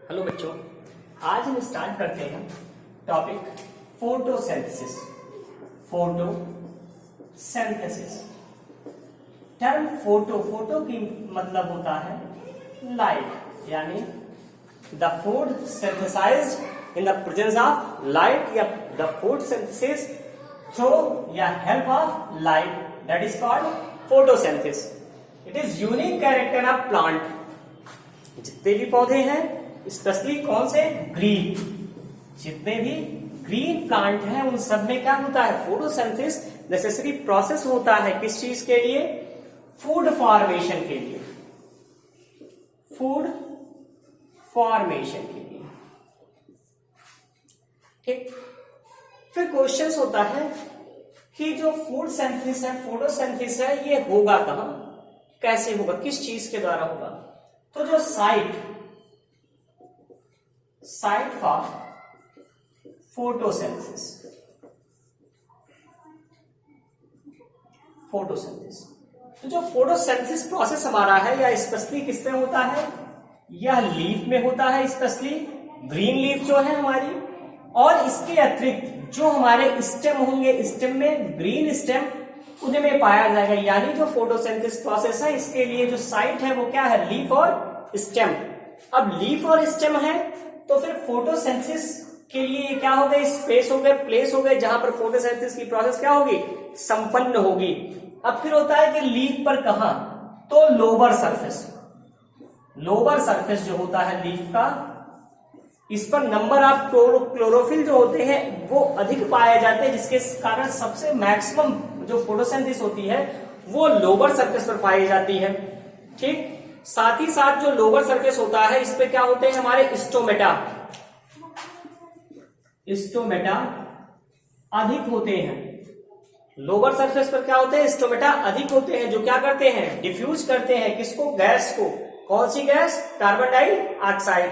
Hello बच्चों, आज हम स्टार्ट करते हैं topic photosynthesis. Photosynthesis term photo की मतलब होता है लाइट, यानी the food synthesised in the presence of light या द फूड सिंथेसिस थ्रू या help of light, that is called photosynthesis. It is unique character of plant. जितने भी पौधे हैं, स्पेशली कौन से, ग्रीन, जितने भी ग्रीन प्लांट हैं उन सब में क्या होता है, फोटोसिंथेसिस नेसेसरी प्रोसेस होता है। किस चीज के लिए, फूड फॉर्मेशन के लिए, फूड फॉर्मेशन के लिए। ठीक, फिर क्वेश्चन होता है कि जो फूड सिंथेसिस है, फोटोसिंथेसिस है, ये होगा कहां, कैसे होगा, किस चीज के द्वारा होगा। तो जो साइट फॉर फोटोसिंथेसिस तो जो फोटोसिंथेसिस प्रोसेस हमारा है, या स्पेशली किसमें होता है, यह लीफ में होता है, स्पेशली ग्रीन लीफ जो है हमारी, और इसके अतिरिक्त जो हमारे स्टेम होंगे, स्टेम में ग्रीन स्टेम उनमें पाया जाएगा। यानी जो फोटोसिंथेसिस प्रोसेस है, इसके लिए जो साइट है वो क्या है, लीफ और स्टेम। अब लीफ और स्टेम है तो फिर फोटोसिंथेसिस के लिए क्या हो गए, स्पेस हो गए, प्लेस हो गए, जहां पर फोटोसिंथेसिस की प्रोसेस क्या होगी, संपन्न होगी। अब फिर होता है कि लीफ पर कहां, तो लोअर सरफेस जो होता है लीफ का, इस पर नंबर ऑफ क्लोरोफिल जो होते हैं वो अधिक पाए जाते हैं, जिसके कारण सबसे मैक्सिमम जो फोटोसिंथेसिस होती है वो लोअर सरफेस पर पाई जाती है। ठीक, साथ ही साथ जो लोअर सरफेस होता है, इस पे क्या होते हैं हमारे स्टोमेटा अधिक होते हैं। लोअर सरफेस पर क्या होते हैं, स्टोमेटा अधिक होते हैं, जो क्या करते हैं, डिफ्यूज करते हैं किसको, गैस को। कौन सी गैस, कार्बन डाइऑक्साइड।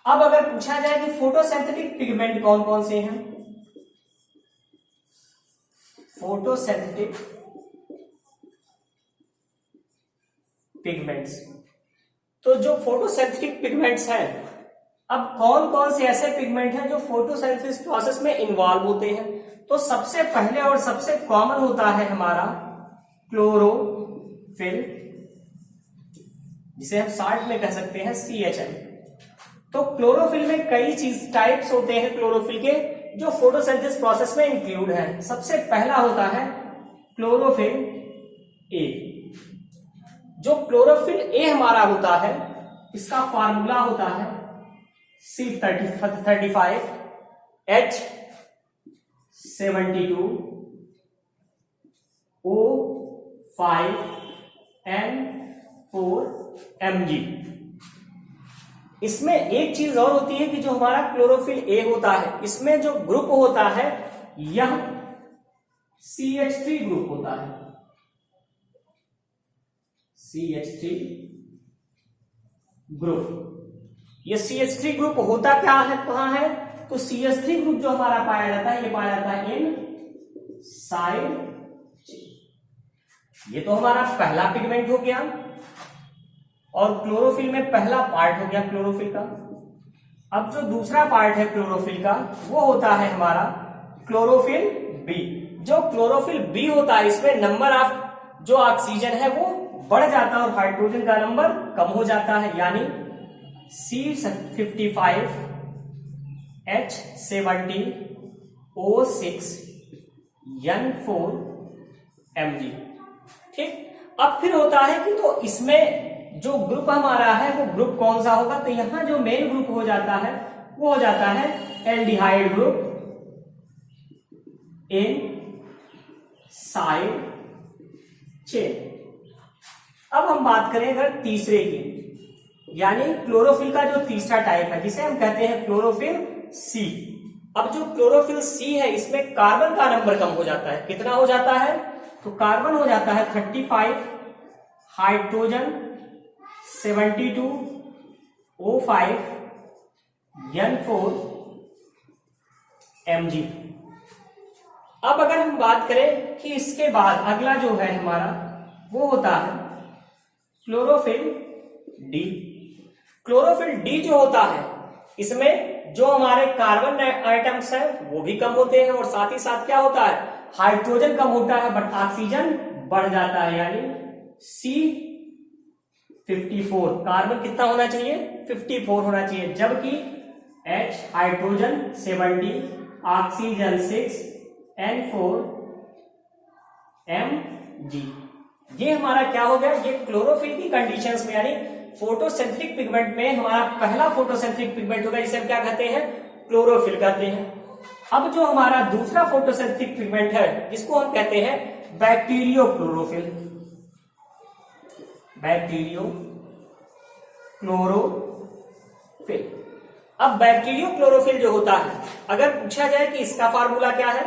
अब अगर पूछा जाए कि फोटोसिंथेटिक पिगमेंट कौन कौन से हैं, फोटोसिंथेटिक पिगमेंट्स, तो जो फोटोसिंथेटिक पिगमेंट्स हैं, अब कौन कौन से ऐसे पिगमेंट हैं जो फोटोसिंथेसिस प्रोसेस में इन्वॉल्व होते हैं। तो सबसे पहले और सबसे कॉमन होता है हमारा क्लोरोफिल, जिसे हम शॉर्ट में कह सकते हैं CHL। तो क्लोरोफिल में कई चीज टाइप्स होते हैं क्लोरोफिल के, जो फोटोसिंथेसिस प्रोसेस में इंक्लूड है। सबसे पहला होता है क्लोरोफिल ए। जो क्लोरोफिल ए हमारा होता है, इसका फार्मूला होता है C35H72O5N4Mg। इसमें एक चीज और होती है कि जो हमारा क्लोरोफिल ए होता है, इसमें जो ग्रुप होता है यह CH3 ग्रुप होता है, CH3 ग्रुप। ये CH3 ग्रुप होता क्या है, कहां है, तो CH3 ग्रुप जो हमारा पाया जाता है, ये पाया जाता है इन साइड। ये तो हमारा पहला पिगमेंट हो गया, और क्लोरोफिल में पहला पार्ट हो गया क्लोरोफिल का। अब जो दूसरा पार्ट है क्लोरोफिल का, वो होता है हमारा क्लोरोफिल बी। जो क्लोरोफिल बी होता है, इसमें नंबर ऑफ जो ऑक्सीजन है वो बढ़ जाता है और हाइड्रोजन का नंबर कम हो जाता है, यानी C55H70O6N4Mg। ठीक, अब फिर होता है कि तो इसमें जो ग्रुप हमारा है वो ग्रुप कौन सा होगा, तो यहां जो मेन ग्रुप हो जाता है वो हो जाता है aldehyde group in side chain. अब हम बात करें अगर तीसरे की, यानी क्लोरोफिल का जो तीसरा टाइप है, जिसे हम कहते हैं क्लोरोफिल सी। अब जो क्लोरोफिल सी है, इसमें कार्बन का नंबर कम हो जाता है। कितना हो जाता है, तो कार्बन हो जाता है 35, हाइड्रोजन 72, O5N4Mg। अब अगर हम बात करें कि इसके बाद अगला जो है हमारा वो होता है क्लोरोफिल डी। क्लोरोफिल डी जो होता है, इसमें जो हमारे कार्बन आइटम्स है वो भी कम होते हैं और साथ ही साथ क्या होता है, हाइड्रोजन कम होता है बट ऑक्सीजन बढ़ जाता है, यानी C54 कार्बन कितना होना चाहिए, 54 होना चाहिए, जबकि H hydrogen 70, oxygen 6, N4 Mg। ये हमारा क्या हो गया, ये क्लोरोफिल की कंडीशंस में यानी फोटोसिंथेटिक पिगमेंट में हमारा पहला फोटोसिंथेटिक पिगमेंट होगा, इसे हम क्या कहते हैं, क्लोरोफिल कहते हैं। अब जो हमारा दूसरा फोटोसिंथेटिक पिगमेंट है जिसको हम कहते हैं बैक्टीरियो क्लोरोफिल, बैक्टीरियो क्लोरोफिल। अब बैक्टीरियो क्लोरोफिल जो होता है, अगर पूछा जाए कि इसका फार्मूला क्या है,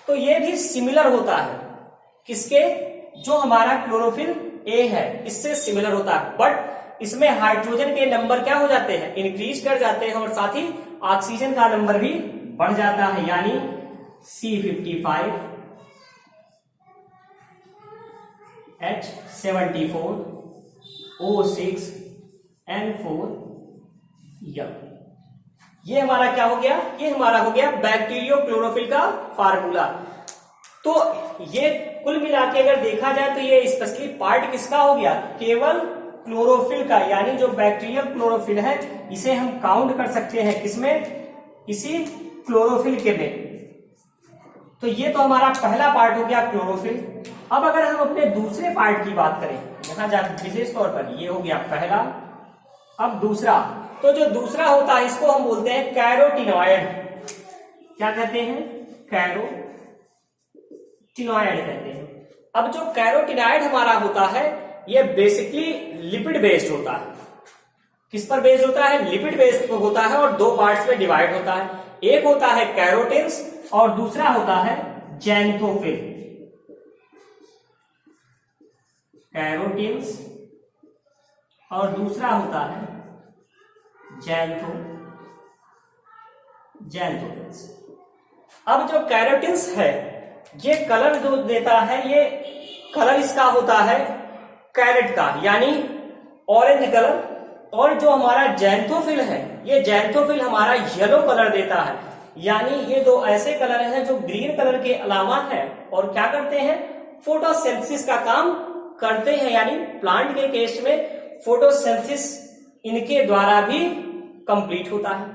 तो ये भी सिमिलर होता है किसके, जो हमारा क्लोरोफिल ए है इससे सिमिलर होता है, बट इसमें हाइड्रोजन के नंबर क्या हो जाते हैं, इंक्रीज कर जाते हैं और साथ ही ऑक्सीजन का नंबर भी बढ़ जाता है, यानी C55 H74 O6 N4 M। ये हमारा क्या हो गया, ये हमारा हो गया बैक्टीरियो क्लोरोफिल का फार्मूला। तो ये कुल मिला के अगर देखा जाए तो ये स्पेशली पार्ट किसका हो गया, केवल क्लोरोफिल का, यानी जो बैक्टीरियल क्लोरोफिल है इसे हम काउंट कर सकते हैं किसमें, इसी क्लोरोफिल के में। तो ये तो हमारा पहला पार्ट हो गया क्लोरोफिल। अब अगर हम अपने दूसरे पार्ट की बात करें, यहां जाकर विशेष तौर पर ये हो गया पहला, अब दूसरा, तो जो दूसरा होता है इसको हम बोलते हैं कैरोटिनॉइड। क्या कहते हैं, कैरोटिनॉइड कहते हैं। अब जो कैरोटिनॉइड हमारा होता है ये बेसिकली लिपिड बेस्ड होता है। किस पर बेस्ड होता है, लिपिड बेस्ड होता है और दो पार्ट्स में डिवाइड होता है। एक होता है कैरोटिन्स और दूसरा होता है जैंथोफिल। कैरोटिन्स और दूसरा होता है जैंथोफिल्स। अब जो कैरोटिन्स है ये कलर जो देता है, ये कलर इसका होता है कैरेट का, यानी ऑरेंज कलर, और जो हमारा जैंथोफिल है ये जैंथोफिल हमारा येलो कलर देता है, यानी ये दो ऐसे कलर हैं जो ग्रीन कलर के अलावा है और क्या करते हैं, फोटोसिंथेसिस का काम करते हैं, यानी प्लांट के केस में फोटोसिंथेसिस इनके द्वारा भी कंप्लीट होता है।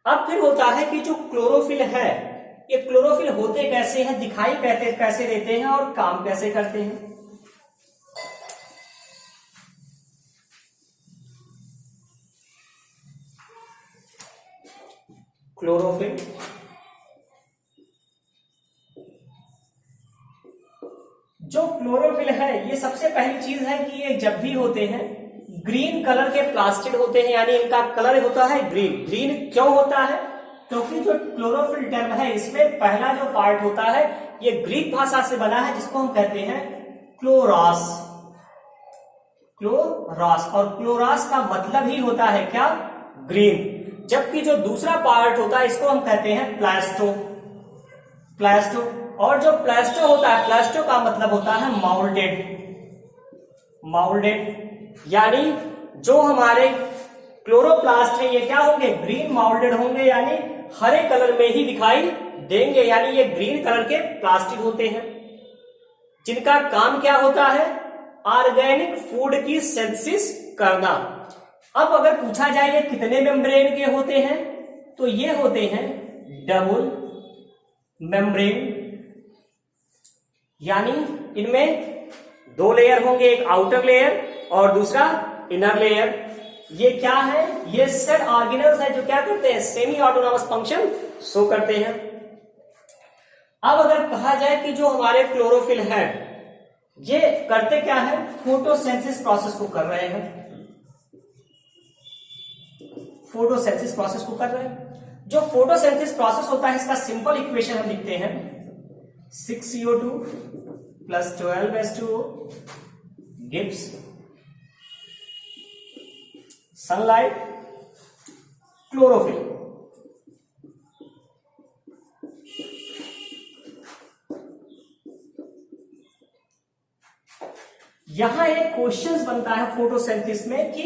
अब फिर होता है कि जो क्लोरोफिल है ये क्लोरोफिल होते कैसे हैं, दिखाई कैसे देते हैं और काम कैसे करते हैं। क्लोरोफिल जो क्लोरोफिल है ये सबसे पहली चीज है कि ये जब भी होते हैं ग्रीन कलर के प्लास्टिड होते हैं, यानी इनका कलर होता है ग्रीन। ग्रीन क्यों होता है, क्योंकि जो क्लोरोफिल टर्म है इसमें पहला जो पार्ट होता है ये ग्रीक भाषा से बना है जिसको हम कहते हैं क्लोरास। क्लोरास, और क्लोरास का मतलब ही होता है क्या, ग्रीन। जबकि जो दूसरा पार्ट होता है इसको हम कहते हैं प्लास्टो। प्लास्टो, और जो प्लास्टो होता है, प्लास्टो का मतलब होता है माउल्डेड। माउल्डेड यानी जो हमारे क्लोरोप्लास्ट है ये क्या होंगे, ग्रीन माउल्डेड होंगे, यानी हरे कलर में ही दिखाई देंगे, यानी ये ग्रीन कलर के प्लास्टिक होते हैं जिनका काम क्या होता है, ऑर्गेनिक फूड की सिंथेसिस करना। अब अगर पूछा जाए ये कितने मेम्ब्रेन के होते हैं, तो ये होते हैं डबल मेम्ब्रेन, यानी इनमें दो लेयर होंगे, एक आउटर लेयर और दूसरा इनर लेयर। ये क्या है, ये सेल ऑर्गेनल्स है जो क्या करते हैं, सेमी ऑटोनॉमस फंक्शन शो करते हैं। अब अगर कहा जाए कि जो हमारे क्लोरोफिल है ये करते क्या है, फोटोसिंथेसिस प्रोसेस को कर रहे हैं, फोटोसिंथेसिस प्रोसेस को कर रहे हैं। जो फोटोसिंथेसिस प्रोसेस होता है इसका सिंपल इक्वेशन हम लिखते हैं 6CO2 plus 12H2O gives sunlight chlorophyll. यहां एक क्वेश्चन बनता है फोटोसिंथेसिस में कि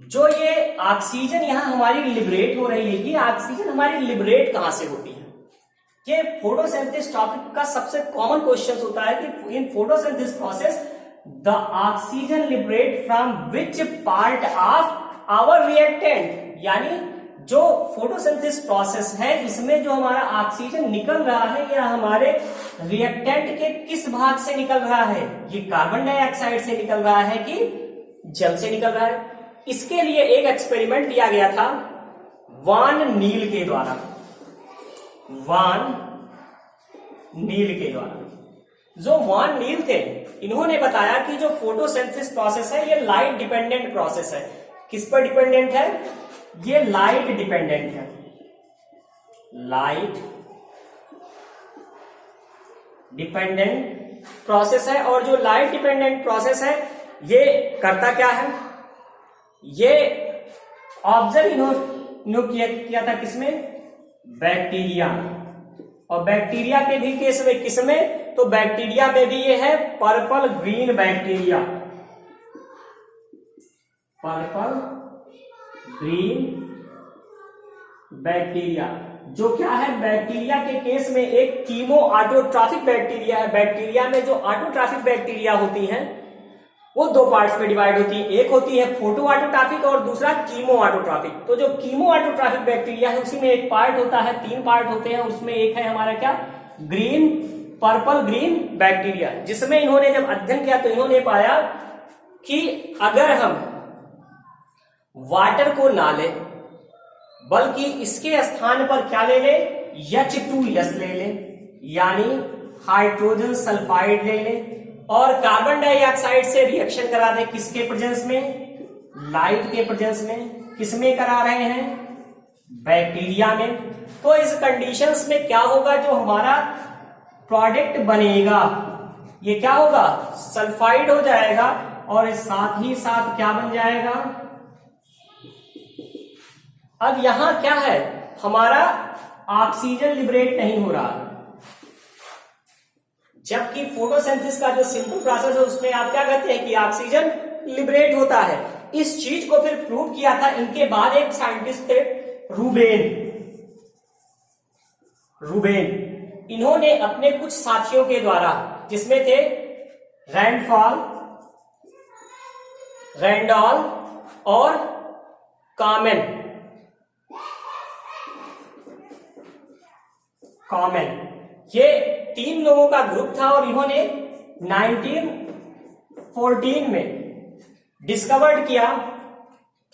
जो ये ऑक्सीजन यहाँ हमारी लिबरेट हो रही है, ये ऑक्सीजन हमारी लिबरेट कहां से होती है? ये फोटोसिंथेसिस टॉपिक का सबसे कॉमन क्वेश्चन होता है कि in photosynthesis process the oxygen liberate from which part of our reactant, यानी जो फोटोसिंथेसिस प्रोसेस है इसमें जो हमारा ऑक्सीजन निकल रहा है यह हमारे रिएक्टेंट के किस भाग से निकल रहा है? ये कार्बन डाइऑक्साइड से निकल रहा है कि जल से निकल रहा है? इसके लिए एक एक्सपेरिमेंट किया गया था वान नील के द्वारा। वान नील के द्वारा, जो वान नील थे, इन्होंने बताया कि जो फोटोसिंथेसिस प्रोसेस है ये लाइट डिपेंडेंट प्रोसेस है। किस पर डिपेंडेंट है? ये लाइट डिपेंडेंट है, लाइट डिपेंडेंट प्रोसेस है। और जो लाइट डिपेंडेंट प्रोसेस है ये करता क्या है? ये ऑब्जर्व इन्होंने किया था किसमें? बैक्टीरिया। और बैक्टीरिया के भी केस में किसमें? तो बैक्टीरिया में भी ये है purple green bacteria, purple green bacteria. जो क्या है? बैक्टीरिया के केस में एक कीमो ऑटोट्रॉफिक बैक्टीरिया है। बैक्टीरिया में जो ऑटोट्रॉफिक बैक्टीरिया होती हैं वो दो पार्ट्स में डिवाइड होती है, एक होती है फोटो ऑटोट्रॉफिक और दूसरा कीमो ऑटोट्रॉफिक। तो जो कीमो ऑटोट्रॉफिक बैक्टीरिया है उसी में एक पार्ट होता है, तीन पार्ट होते हैं, उसमें एक है हमारा क्या? Green, purple green bacteria. जिसमें इन्होंने जब अध्ययन किया तो इन्होंने पाया कि अगर हम वाटर को ना ले बल्कि इसके स्थान पर क्या ले ले? H2S ले ले, यानी हाइड्रोजन सल्फाइड ले ले और कार्बन डाइऑक्साइड से रिएक्शन करा दे। किसके प्रेजेंस में? लाइट के प्रेजेंस में। किसमें करा रहे हैं? बैक्टीरिया में। तो इस कंडीशंस में क्या होगा? जो हमारा प्रोडक्ट बनेगा ये क्या होगा? सल्फाइड हो जाएगा और साथ ही साथ क्या बन जाएगा? अब यहां क्या है? हमारा ऑक्सीजन लिबरेट नहीं हो रहा, जबकि फोटोसिंथेसिस का जो सिंपल प्रोसेस है उसमें आप क्या कहते हैं कि ऑक्सीजन लिबरेट होता है। इस चीज को फिर प्रूव किया था इनके बाद एक साइंटिस्ट थे रूबेन। इन्होंने अपने कुछ साथियों के द्वारा, जिसमें थे रैंडॉल और कॉमेन, ये तीन लोगों का ग्रुप था और इन्होंने 1914 में डिस्कवर्ड किया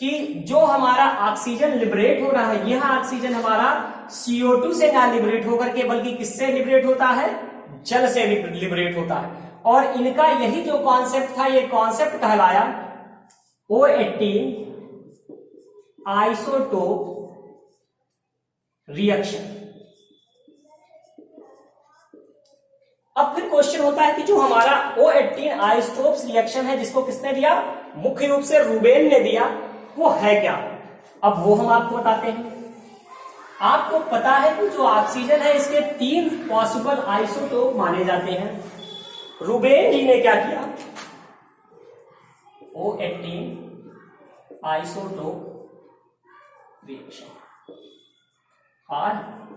कि जो हमारा ऑक्सीजन लिबरेट हो रहा है, यह ऑक्सीजन हमारा CO2 से ना लिबरेट होकर के बल्कि किससे लिबरेट होता है? जल से लिबरेट होता है। और इनका यही जो कॉन्सेप्ट था, ये कॉन्सेप्ट कहलाया O18 आइसोटोप रिएक्शन। अब फिर क्वेश्चन होता है कि जो हमारा O18 आइसोटोप्स रिएक्शन है, जिसको किसने दिया? मुख्य रूप से रूबेन ने दिया, वो है क्या? अब वो हम आपको बताते हैं। आपको पता है कि जो ऑक्सीजन है इसके तीन पॉसिबल आइसोटोप माने जाते हैं। रूबेन जी ने क्या किया? O18 आइसोटोप रिएक्शन और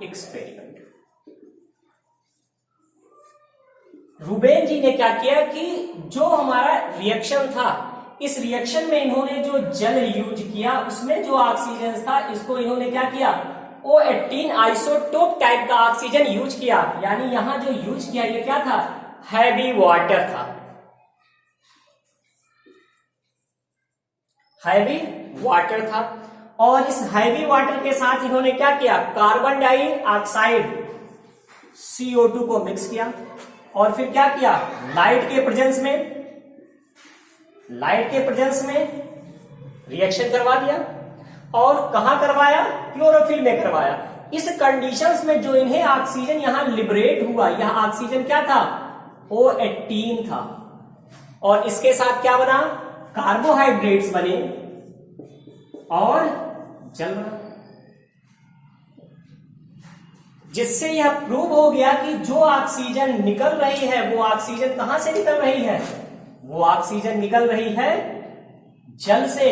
एक्सपेरिमेंट। रूबेन जी ने क्या किया कि जो हमारा रिएक्शन था, इस रिएक्शन में इन्होंने जो जल यूज किया उसमें जो ऑक्सीजन था इसको इन्होंने क्या किया? O18 आइसोटोप टाइप का ऑक्सीजन यूज किया। यानी यहां जो यूज किया ये क्या था? हैवी वाटर था, हैवी वाटर था। और इस हैवी वाटर के साथ इन्होंने क्या किया? कार्बन डाइऑक्साइड CO2 को मिक्स किया और फिर क्या किया? लाइट के प्रेजेंस में रिएक्शन करवा दिया। और कहां करवाया? क्लोरोफिल में करवाया। इस कंडीशंस में जो इन्हें ऑक्सीजन यहां लिबरेट हुआ, यह ऑक्सीजन क्या था? O18 था। और इसके साथ क्या बना? कार्बोहाइड्रेट्स बने और जल बना, जिससे यह प्रूव हो गया कि जो ऑक्सीजन निकल रही है वो ऑक्सीजन कहां से निकल रही है? वो ऑक्सीजन निकल रही है जल से,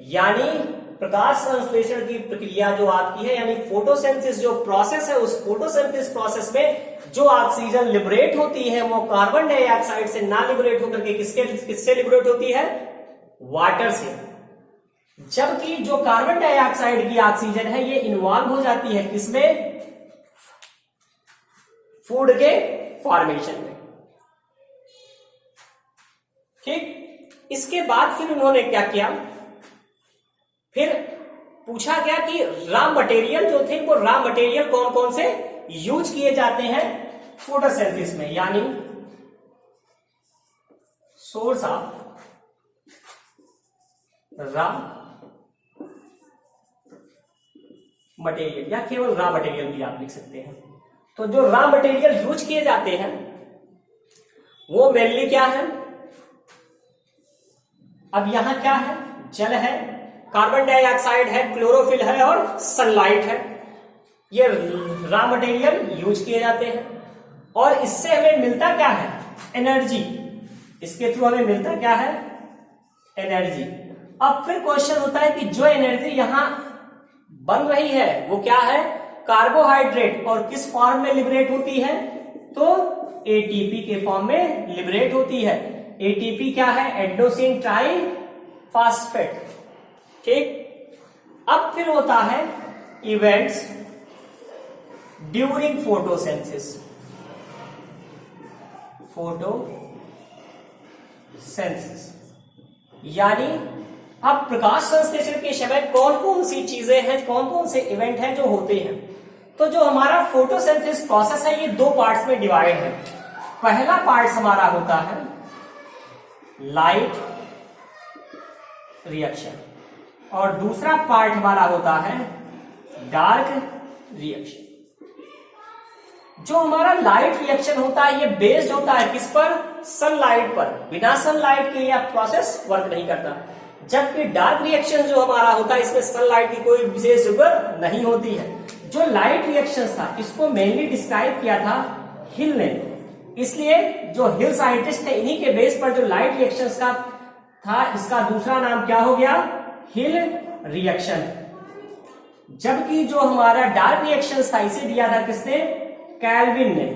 यानी प्रकाश संश्लेषण की प्रक्रिया जो आपकी है, यानी फोटोसिंथेसिस जो प्रोसेस है, उस फोटोसिंथेसिस प्रोसेस में जो ऑक्सीजन लिबरेट होती है वो कार्बन डाइऑक्साइड से ना लिबरेट होकर के किससे लिबरेट होती है? वाटर से। जबकि जो कार्बन डाइऑक्साइड की ऑक्सीजन है ये इन्वॉल्व हो जाती है किसमें? फूड के फॉर्मेशन में। ठीक, इसके बाद फिर उन्होंने क्या किया, फिर पूछा गया कि रॉ मटेरियल जो थे वो रॉ मटेरियल कौन कौन से यूज किए जाते हैं फोटोसिंथेसिस में, यानी सोर्स ऑफ रॉ मटेरियल, या केवल रॉ मटेरियल भी आप लिख सकते हैं। तो जो रॉ मटेरियल यूज किए जाते हैं वो मेनली क्या है? अब यहां क्या है? जल है, कार्बन डाइऑक्साइड है, क्लोरोफिल है और सनलाइट है। ये रॉ मटेरियल यूज किए जाते हैं और इससे हमें मिलता क्या है? एनर्जी। इसके थ्रू हमें मिलता क्या है? एनर्जी। अब फिर क्वेश्चन होता है कि जो एनर्जी यहां बन रही है वो क्या है? कार्बोहाइड्रेट, और किस फॉर्म में लिबरेट होती है? तो एटीपी के फॉर्म में लिबरेट होती है। एटीपी क्या है? Adenosine triphosphate. ठीक, अब फिर होता है इवेंट्स ड्यूरिंग फोटोसिंथेसिस। फोटोसिंथेसिस यानी अब प्रकाश संश्लेषण के समय कौन कौन सी चीजें हैं, कौन कौन से इवेंट हैं जो होते हैं। तो जो हमारा फोटोसिंथेसिस प्रोसेस है ये दो पार्ट्स में डिवाइड है। पहला पार्ट हमारा होता है लाइट रिएक्शन और दूसरा पार्ट हमारा होता है डार्क रिएक्शन। जो हमारा लाइट रिएक्शन होता है ये बेस्ड होता है किस पर? सनलाइट पर। बिना सनलाइट के यह प्रोसेस वर्क नहीं करता। जबकि डार्क रिएक्शन जो हमारा होता है इसमें सनलाइट की कोई विशेष जरूरत नहीं होती है। जो लाइट रिएक्शन था इसको मेनली डिस्क्राइब किया था हिल ने, इसलिए जो हिल साइंटिस्ट थे इन्हीं के बेस पर जो लाइट रिएक्शन का था इसका दूसरा नाम क्या हो गया? हिल रिएक्शन। जबकि जो हमारा डार्क रिएक्शन था इसे दिया था किसने? कैल्विन ने।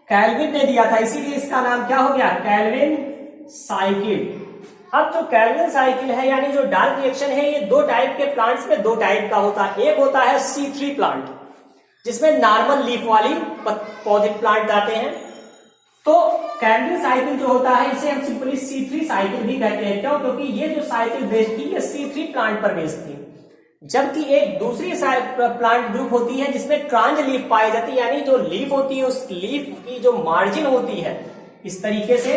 कैल्विन ने दिया था, इसीलिए इसका नाम क्या हो गया? Calvin cycle. अब जो कैल्विन साइकिल है यानी जो डार्क रिएक्शन है ये दो टाइप के प्लांट्स में दो टाइप का होता है। एक होता है C3 प्लांट जिसमें नॉर्मल लीफ वाली पौधे प्लांट आते हैं। तो कैल्विन साइकिल जो होता है इसे हम सिंपली C3 साइकिल भी कहते हैं। क्यों? क्योंकि ये जो साइकिल बेस्ड थी ये C3 प्लांट पर बेस्ड थी। जबकि एक दूसरी प्लांट ग्रुप होती है जिसमें क्रांज लीफ पाई जाती है, यानी जो लीफ होती है उस लीफ की जो मार्जिन होती है, इस तरीके से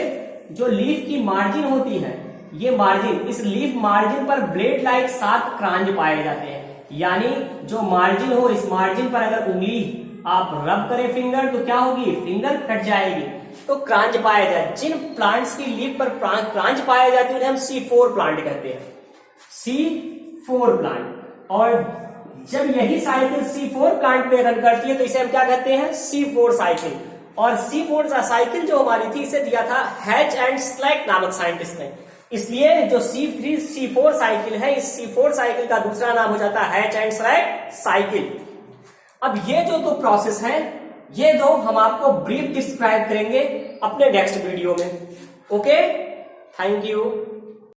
जो लीफ की मार्जिन होती है ये मार्जिन, इस लीफ मार्जिन पर ब्लेड लाइक 7 क्रांज पाए जाते हैं। यानी जो मार्जिन हो इस मार्जिन पर अगर उंगली आप रब करें फिंगर तो क्या होगी? फिंगर कट जाएगी। तो क्रांज पाया जाए। जिन प्लांट्स की लीफ पर क्रांज पाए जाती है उन्हें हम C4 प्लांट कहते हैं। C4 plant. और जब यही साइकिल C4 प्लांट में रन करती है तो इसे हम क्या कहते हैं? C4 cycle. और C4 साइकिल जो हमारी थी इसे दिया था हैच एंड स्लैक नामक साइंटिस्ट ने। इसलिए जो C4 साइकिल है इस C4 साइकिल का दूसरा नाम हो जाता है हैच एंड स्लैक साइकिल। अब ये जो दो प्रोसेस हैं ये दो हम आपको ब्रीफ डिस्क्राइब करेंगे अपने नेक्स्ट वीडियो में। Okay, thank you.